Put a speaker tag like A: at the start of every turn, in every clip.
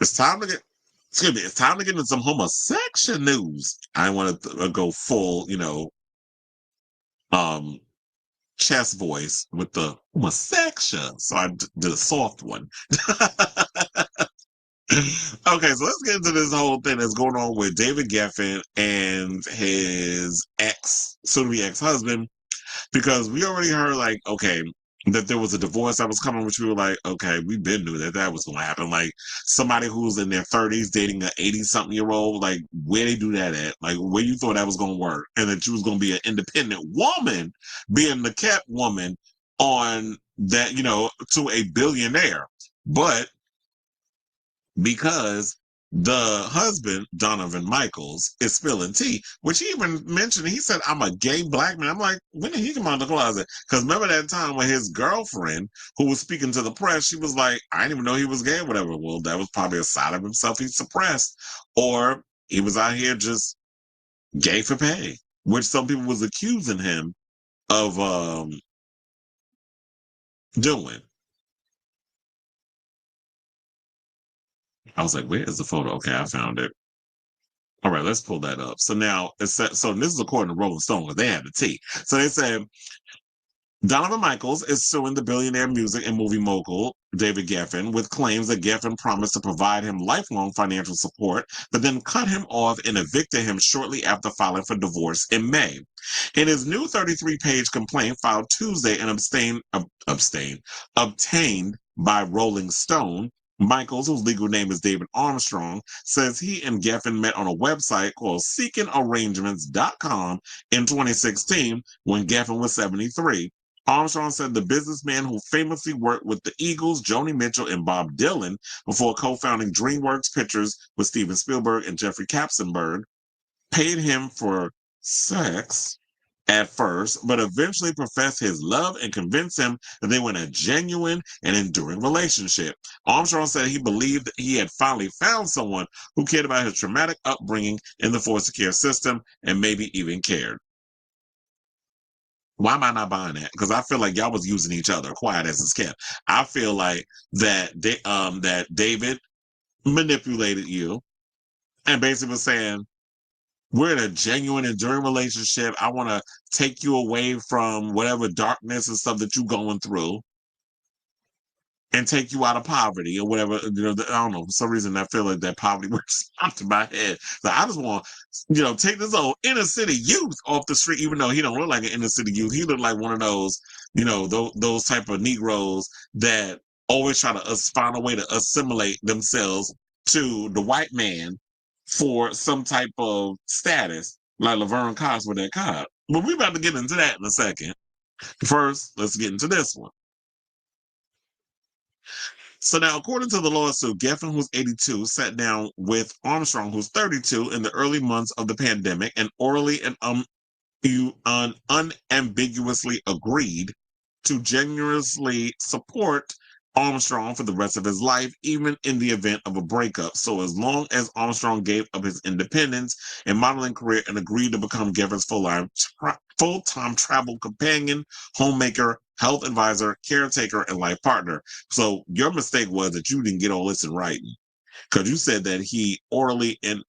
A: It's time to get. Excuse me. It's time to get into some homosexual news. I want to go full, um, chest voice with the homosexual. So I did a soft one. Okay, so let's get into this whole thing that's going on with David Geffen and his ex, soon-to-be ex-husband, because we already heard, like, okay, that there was a divorce that was coming, which we were like, okay, we been knew that that was going to happen. Like, somebody who's in their 30s dating an 80-something-year-old, like, where they do that at? Like, where you thought that was going to work? And that you was going to be an independent woman, being the kept woman on that, to a billionaire. But because the husband, Donovan Michaels, is spilling tea, which he even mentioned. He said, I'm a gay black man. I'm like, when did he come out of the closet? Because remember that time when his girlfriend, who was speaking to the press, she was like, I didn't even know he was gay or whatever. Well, that was probably a side of himself he suppressed. Or he was out here just gay for pay, which some people was accusing him of doing. I was like, where is the photo? Okay, I found it. All right, let's pull that up. So now, so this is according to Rolling Stone, because they have the tea. So they said Donovan Michaels is suing the billionaire music and movie mogul David Geffen with claims that Geffen promised to provide him lifelong financial support, but then cut him off and evicted him shortly after filing for divorce in May. In his new 33-page complaint filed Tuesday and obtained by Rolling Stone, Michaels, whose legal name is David Armstrong, says he and Geffen met on a website called SeekingArrangements.com in 2016 when Geffen was 73. Armstrong said the businessman who famously worked with the Eagles, Joni Mitchell, and Bob Dylan before co-founding DreamWorks Pictures with Steven Spielberg and Jeffrey Katzenberg paid him for sex at first, but eventually professed his love and convinced him that they were in a genuine and enduring relationship. Armstrong said he believed that he had finally found someone who cared about his traumatic upbringing in the foster care system and maybe even cared. Why am I not buying that? Because I feel like y'all was using each other, quiet as it's kept. I feel like that David manipulated you and basically was saying, we're in a genuine, enduring relationship. I want to take you away from whatever darkness and stuff that you're going through and take you out of poverty or whatever. I don't know. For some reason, I feel like that poverty works popped in my head. So I just want, take this old inner city youth off the street, even though he don't look like an inner city youth. He look like one of those, those type of Negroes that always try to find a way to assimilate themselves to the white man for some type of status, like Laverne Cox with that cop. But we're about to get into that in a second. First, let's get into this one. So now, according to the lawsuit, Geffen, who's 82, sat down with Armstrong, who's 32, in the early months of the pandemic and orally and unambiguously agreed to generously support Armstrong for the rest of his life, even in the event of a breakup. So as long as Armstrong gave up his independence and modeling career and agreed to become Geffen's full-time travel companion, homemaker, health advisor, caretaker, and life partner. So your mistake was that you didn't get all this in writing, because you said that he orally and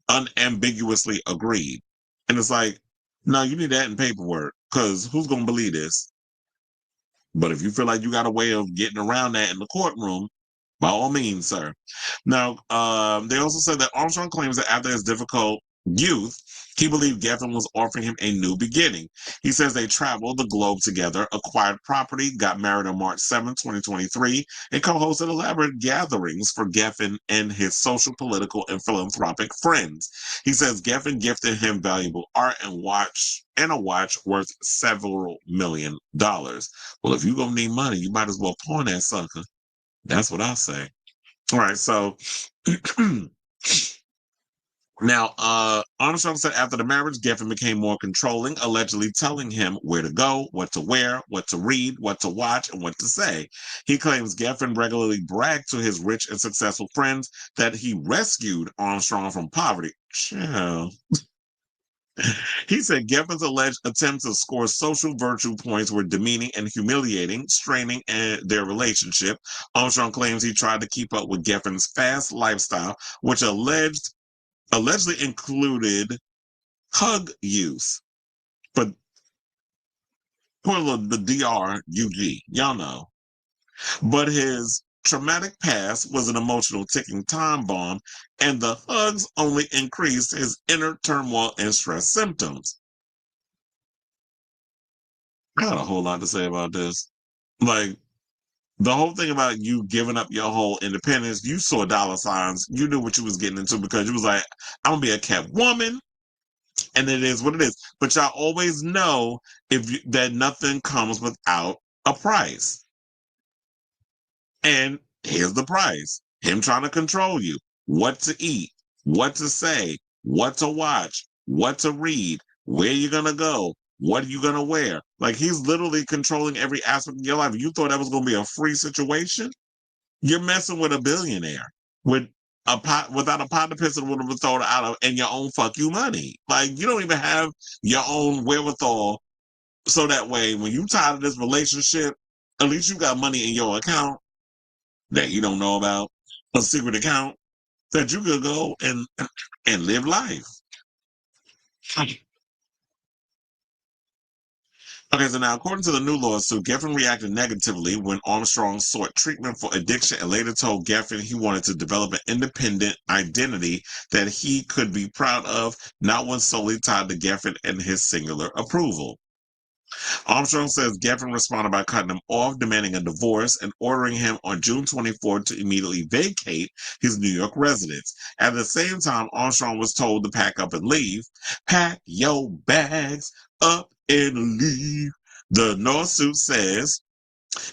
A: unambiguously agreed. And it's like, no, you need that in paperwork, because who's going to believe this? But if you feel like you got a way of getting around that in the courtroom, by all means, sir. Now, they also said that Armstrong claims that after his difficult youth, he believed Geffen was offering him a new beginning. He says they traveled the globe together, acquired property, got married on March 7, 2023, and co-hosted elaborate gatherings for Geffen and his social, political, and philanthropic friends. He says Geffen gifted him valuable art and a watch worth several $1,000,000. Well, if you're going to need money, you might as well pawn that sucker. That's what I say. All right, so now, Armstrong said after the marriage, Geffen became more controlling, allegedly telling him where to go, what to wear, what to read, what to watch, and what to say. He claims Geffen regularly bragged to his rich and successful friends that he rescued Armstrong from poverty. Chill. He said Geffen's alleged attempts to score social virtue points were demeaning and humiliating, straining their relationship. Armstrong claims he tried to keep up with Geffen's fast lifestyle, which allegedly included hug use. But the DRUG, y'all know. But his traumatic past was an emotional ticking time bomb, and the hugs only increased his inner turmoil and stress symptoms. I got a whole lot to say about this. Like, the whole thing about you giving up your whole independence, you saw dollar signs, you knew what you was getting into because you was like, I'm gonna be a kept woman, and it is what it is. But y'all always know that nothing comes without a price. And here's the price. Him trying to control you, what to eat, what to say, what to watch, what to read, where you're going to go, what are you going to wear. Like, he's literally controlling every aspect of your life. You thought that was going to be a free situation? You're messing with a billionaire with a pot without a pot to piss and would have thrown out of and your own fuck you money. Like, you don't even have your own wherewithal. So that way, when you tired of this relationship, at least you got money in your account that you don't know about, a secret account that you could go and live life. Okay, so now according to the new lawsuit, Geffen reacted negatively when Armstrong sought treatment for addiction and later told Geffen he wanted to develop an independent identity that he could be proud of, not one solely tied to Geffen and his singular approval. Armstrong says Geffen responded by cutting him off, demanding a divorce, and ordering him on June 24th to immediately vacate his New York residence. At the same time, Armstrong was told to pack up and leave. Pack your bags up and leave. The lawsuit says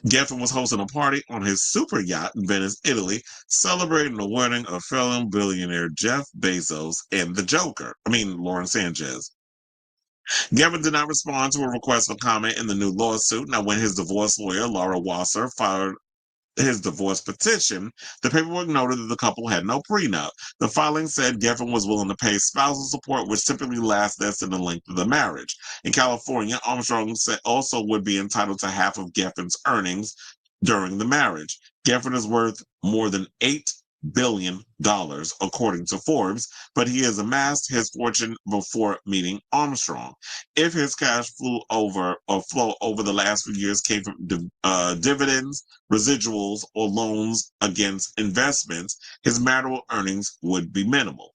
A: Geffen was hosting a party on his super yacht in Venice, Italy, celebrating the wedding of fellow billionaire Jeff Bezos and Lauren Sanchez. Geffen did not respond to a request for comment in the new lawsuit. Now, when his divorce lawyer, Laura Wasser, filed his divorce petition, the paperwork noted that the couple had no prenup. The filing said Geffen was willing to pay spousal support, which typically lasts less than the length of the marriage. In California, Armstrong also would be entitled to half of Geffen's earnings during the marriage. Geffen is worth more than $8 billion, according to Forbes, but he has amassed his fortune before meeting Armstrong. If his cash flow over the last few years came from dividends, residuals, or loans against investments, his marital earnings would be minimal.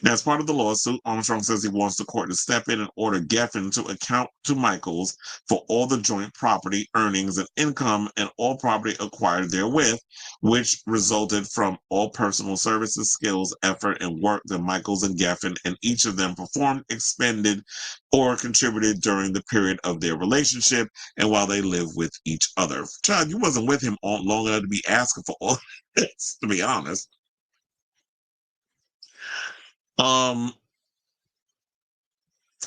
A: Now, as part of the lawsuit, Armstrong says he wants the court to step in and order Geffen to account to Michaels for all the joint property, earnings, and income and all property acquired therewith, which resulted from all personal services, skills, effort, and work that Michaels and Geffen and each of them performed, expended, or contributed during the period of their relationship and while they live with each other. Child, you wasn't with him long enough to be asking for all this, to be honest. Um,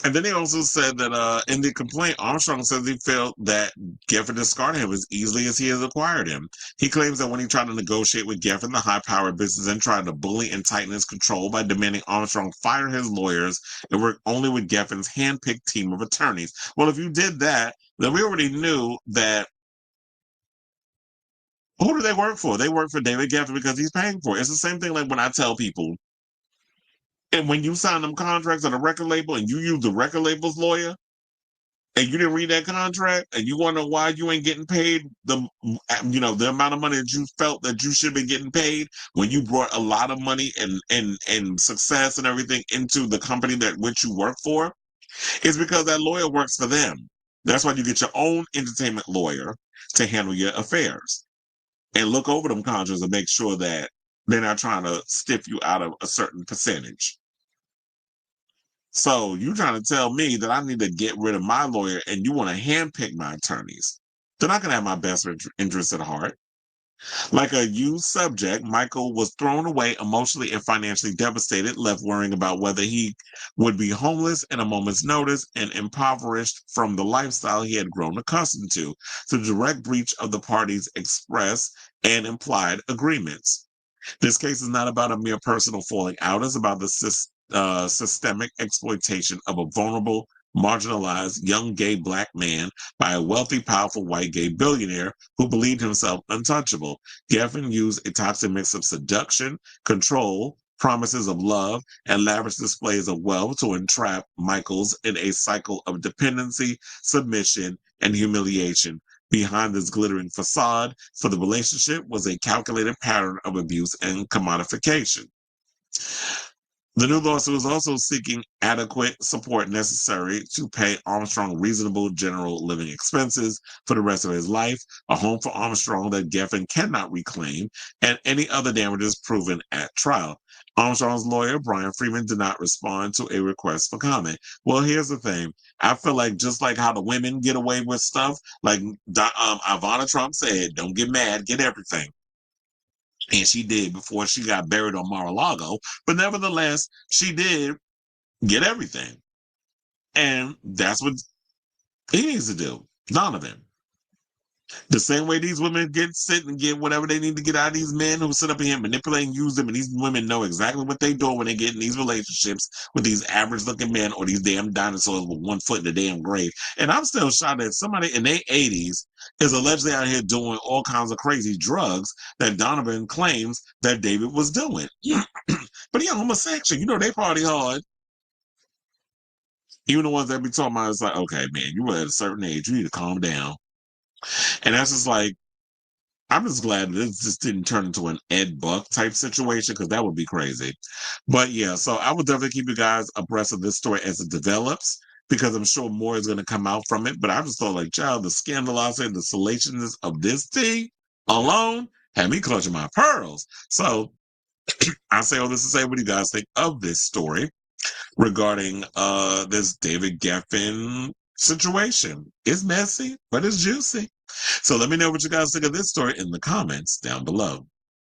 A: And then he also said that in the complaint, Armstrong says he felt that Geffen discarded him as easily as he has acquired him. He claims that when he tried to negotiate with Geffen, the high-powered businessman tried to bully and tighten his control by demanding Armstrong fire his lawyers and work only with Geffen's hand-picked team of attorneys. Well, if you did that, then we already knew that. Who do they work for? They work for David Geffen because he's paying for it. It's the same thing like when I tell people, and when you sign them contracts at a record label and you use the record label's lawyer and you didn't read that contract and you wonder why you ain't getting paid the amount of money that you felt that you should be getting paid when you brought a lot of money and success and everything into the company that which you work for, it's because that lawyer works for them. That's why you get your own entertainment lawyer to handle your affairs and look over them contracts and make sure that they're not trying to stiff you out of a certain percentage. So you trying to tell me that I need to get rid of my lawyer and you want to handpick my attorneys? They're not going to have my best interest at heart. Like a used subject, Michael was thrown away emotionally and financially devastated, left worrying about whether he would be homeless in a moment's notice and impoverished from the lifestyle he had grown accustomed to, the direct breach of the parties' express and implied agreements. This case is not about a mere personal falling out. It's about the systemic exploitation of a vulnerable, marginalized young gay black man by a wealthy, powerful white gay billionaire who believed himself untouchable. Geffen used a toxic mix of seduction, control, promises of love, and lavish displays of wealth to entrap Michaels in a cycle of dependency, submission, and humiliation. Behind this glittering facade for the relationship was a calculated pattern of abuse and commodification. The new lawsuit is also seeking adequate support necessary to pay Armstrong reasonable general living expenses for the rest of his life, a home for Armstrong that Geffen cannot reclaim, and any other damages proven at trial. Armstrong's lawyer, Brian Freeman, did not respond to a request for comment. Well, here's the thing. I feel like just like how the women get away with stuff, like Ivana Trump said, don't get mad, get everything. And she did before she got buried on Mar-a-Lago. But nevertheless, she did get everything. And that's what he needs to do. Donovan. The same way these women sit and get whatever they need to get out of these men who sit up here and manipulate and use them, and these women know exactly what they do when they get in these relationships with these average looking men or these damn dinosaurs with one foot in the damn grave. And I'm still shocked that somebody in their 80s is allegedly out here doing all kinds of crazy drugs that Donovan claims that David was doing. But yeah, homosexual, you know, they party hard. Even the ones that be talking about, it's like, okay, man, you were at a certain age, you need to calm down. And that's just like, I'm just glad this just didn't turn into an Ed Buck type situation because that would be crazy. But yeah, so I will definitely keep you guys abreast of this story as it develops because I'm sure more is going to come out from it. But I just thought, like, child, the scandalosity, the salaciousness of this thing alone had me clutching my pearls. So I say all this to say, what do you guys think of this story regarding this David Geffen situation? It's messy, but it's juicy. So let me know what you guys think of this story in the comments down below.